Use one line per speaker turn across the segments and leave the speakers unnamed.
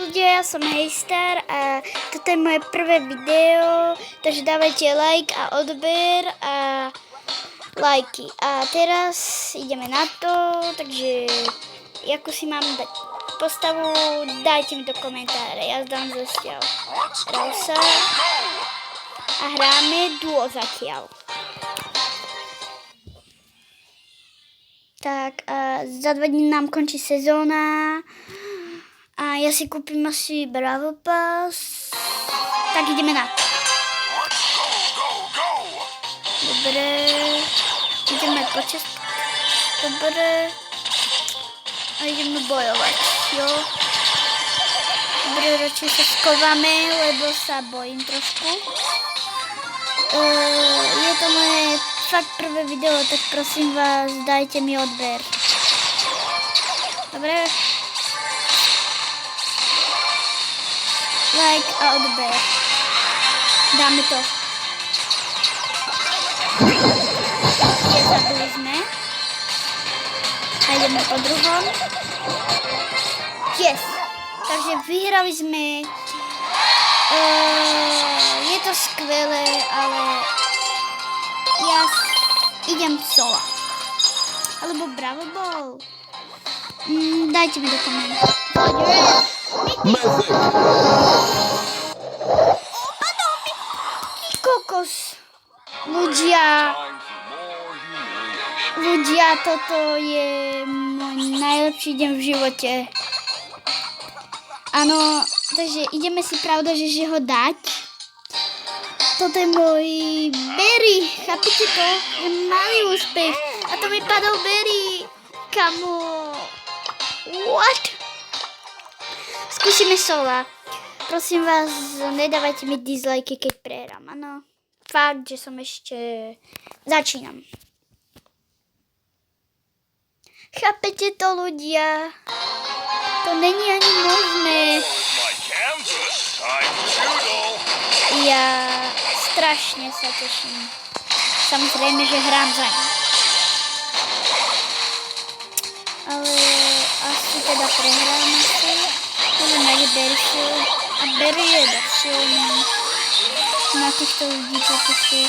ľudia, ja som Hejstar a toto je moje prvé video, takže dávajte like a odber a lajky. A teraz ideme na to, takže ako si mám dať postavu, dajte mi do komentáre, ja zdám zatiaľ Rausa a hráme duo zatiaľ. Tak a za 2 dní nám končí sezóna a ja si kúpim asi Bravo Pass, tak ideme na to. Dobre, ideme počas, dobre, a ideme bojovať, jo. Dobre, radšej sa skováme, lebo sa bojím trošku. Je to moje fakt prvé video, tak prosím vás, dajte mi odber. Dobre. Like a odber. Dáme to. Zabili sme. A ideme po druhom. Yes. Takže vyhrali sme. Je to skvelé, ale ja idem sola. Alebo Bravo Ball. Dajte mi do komentára. Opadol mi kokos. Ľudia, toto je môj najlepší deň v živote. Áno, takže ideme si pravda, že ho dať. Toto je môj Berry, chápete to? Je malý úspech. A to mi padol Berry. Kamo. What? Skúsime sola. Prosím vás, nedávajte mi dislike, keď prehrám. Áno, fakt, že som ešte... Začínam. Chápete to, ľudia? To není ani možné. Ja strašne sa teším. Samozrejme, že hrám za ním. Ale asi teda prehrám asi. Neviem, jak je Berry silný. A Berry je dosť silný. Na týchto ľudí pokusy.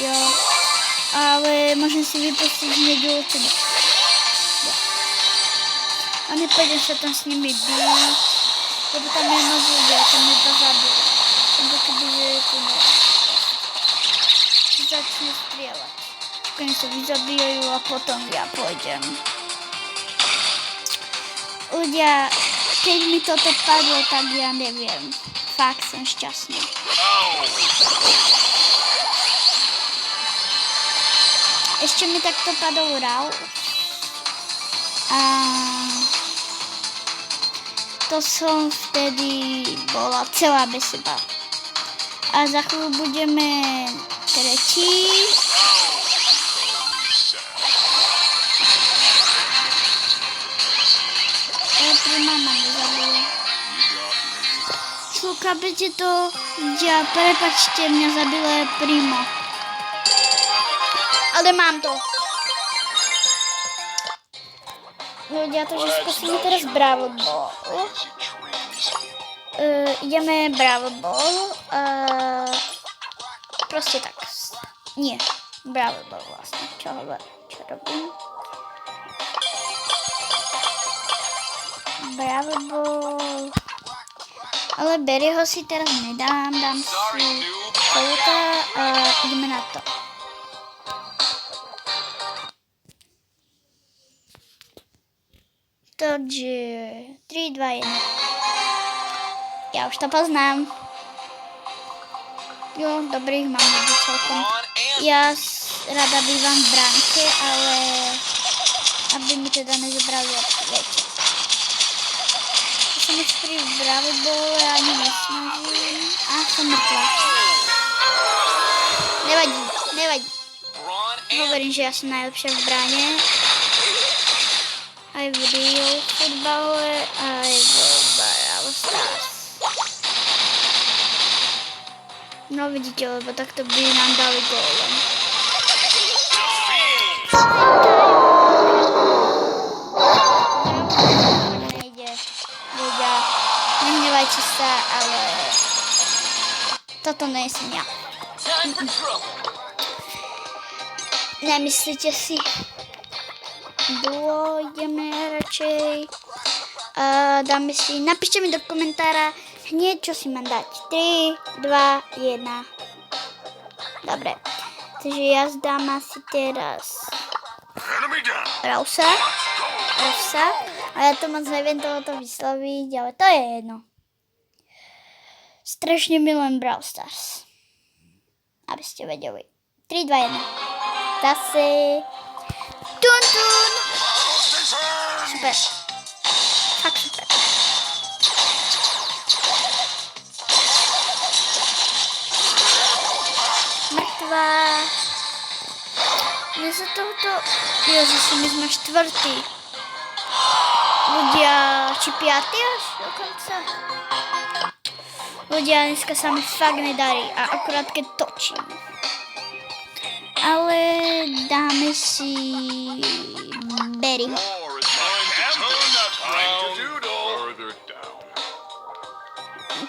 Jo. Ale môžem si vypustiť hneď ultimate. A nepôjdem sa tam s nimi byť. Lebo tam je moc ľudia, tam mi to zabil. Lebo kebyže je tu ne. Začne strieľať. Oni sa vyzabijajú a potom ja pôjdem. Ľudia, keď mi toto padlo, tak ja neviem. Fakt som šťastný. Ešte mi takto padol Rau. A to som vtedy bola celá bez seba. A za chvíľu budeme tretí. Mama nezabila. Čo, chápete to? Ja, prepačte, mňa zabila Primo. Ale mám to. Ľudia, takže skúsime teraz Bravo Ball. Ideme Bravo Ball. Proste tak. Nie, Bravo Ball vlastne. Čo robím? Bravo Ball. Ale Berryho si teraz nedám. Dám si Kouta a ideme na to. Takže 3, 2, 1. Ja už to poznám. Jo, dobrých mám ľudí celkom. Ja rada bývam v bránke, ale aby mi teda nezobrali viete. Ja som už pri Bravo Ball, ja ani nesnažím. A som mŕtva. Nevadí. Hovorím, že ja som najlepšia v bráne. Aj v real futbale, aj v Bravo Stars. No vidíte, lebo takto by nám dali gólom. Nejde. Nehnevajte sa, ale toto nejsem ja. Nemyslíte si? Ideme radšej. Dáme si, napíšte mi do komentára hneď, čo si mám dať. 3, 2, 1. Dobre. Takže ja zdám asi teraz Rausa. A ja to moc neviem tohoto vysloviť, ale to je jedno. Strašne milujem Brawl Stars. Aby ste vedeli. 3, 2, 1. Zase. Tun. Super. Fakt super. Mŕtva. Mne sa tohoto... Ježiši, my sme 4. Ľudia, či 5 až dokonca? Ľudia, dneska sa mi fakt nedarí a akurát keď točím. Ale dáme si Berryho.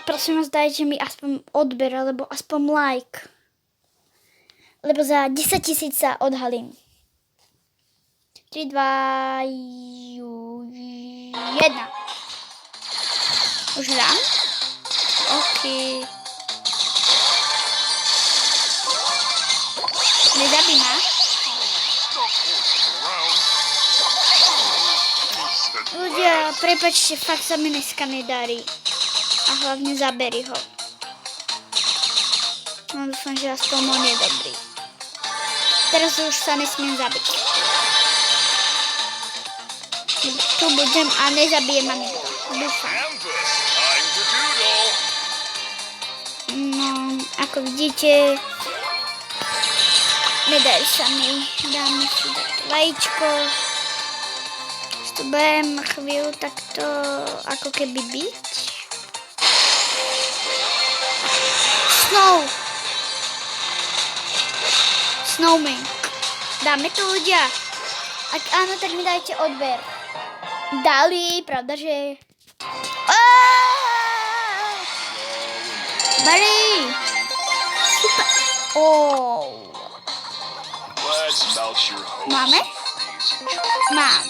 Prosím vás, dajte mi aspoň odber, alebo aspoň like. Lebo za 10 000 sa odhalím. 3, 2, 1. Už hrám? OK. Nezabí ma. Ľudia, prepáčte, fakt sa mi dneska nedarí. A hlavne zaberi ho. No dúfam, že aspoň on je dobrý. Teraz už sa nesmiem zabiť. Tu budem a nezabije ma nikto. Dúfam. No, ako vidíte, nedarí sa mi. Dáme si takto vajíčko. Tu budem chvíľu takto ako keby byť. Snowman. Dáme to, ľudia. Ak áno, tak mi dajte odber. Dali, pravda, že... Barry! Super. Máme? Mám.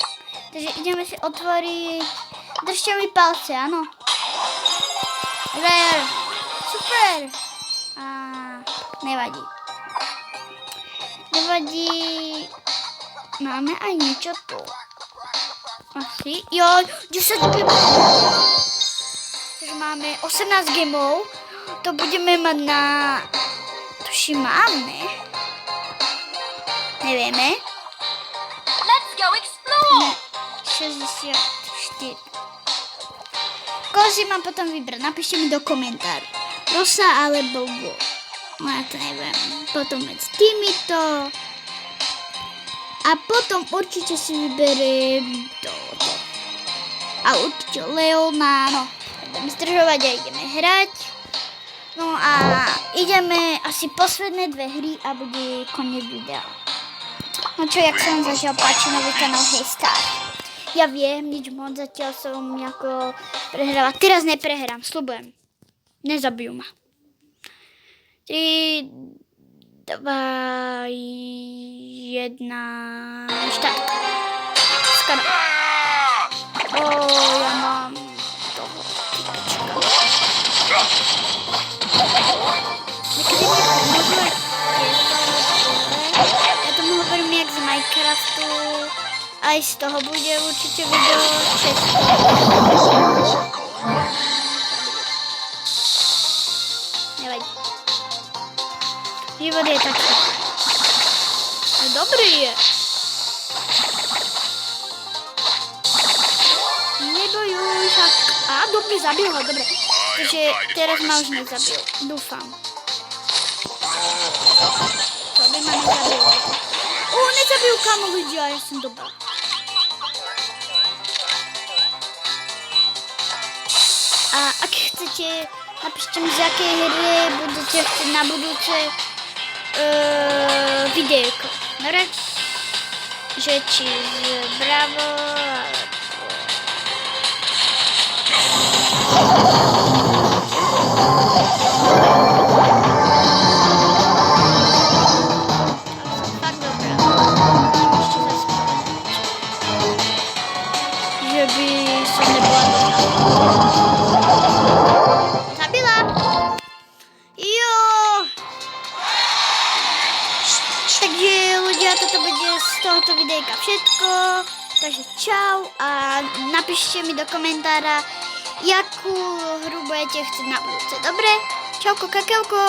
Takže ideme si otvoriť... Držte mi palce, áno. Rare. Super. Nevadí. Máme aj niečo tu. Asi. Joj, 10 gemov. Takže máme 18 gemov. To budeme mať na... Tuším, máme. Nevieme.
Let's go explore.
64. Koho si mám potom vybrať? Napíšte mi do komentáru. Rosa alebo Bo. No ja to neviem. Potom medzi týmito. A potom určite si vyberiem toto. A určite Leona. No, budeme zdržovať a ideme hrať. No a ideme asi posledné 2 hry a bude koniec videa. No čo, jak sa vám zatiaľ páči nový kanál Heystar. Ja viem, nič moc, zatiaľ som nejako prehrala. Teraz neprehrám, sľubujem. Nezabijú ma. 3, 2, 1, štart. Skoro. Ja mám toho typečka. Niekedy mi pomôžu ja tomu hovorím jak z Minecraftu. Aj z toho bude určite video česko. Nevadí. Život je taký. Dobrý je. Nebojuj tak. Dobre, zabil ho, dobre. Takže teraz ma už nezabil. Dúfam. To by ma nezabil. Nezabil kamo ľudia, ja som dobrá. A ak chcete, napíšte mi, z akej hry budete chcieť na budúce videjko. Dobre? Že či z Bravo, alebo... Zabila. Jo. Takže ľudia, toto bude z tohoto videjka všetko. Takže čau a napíšte mi do komentára, jakú hru budete chcieť na budúce. Dobre? Čauko, kakelko.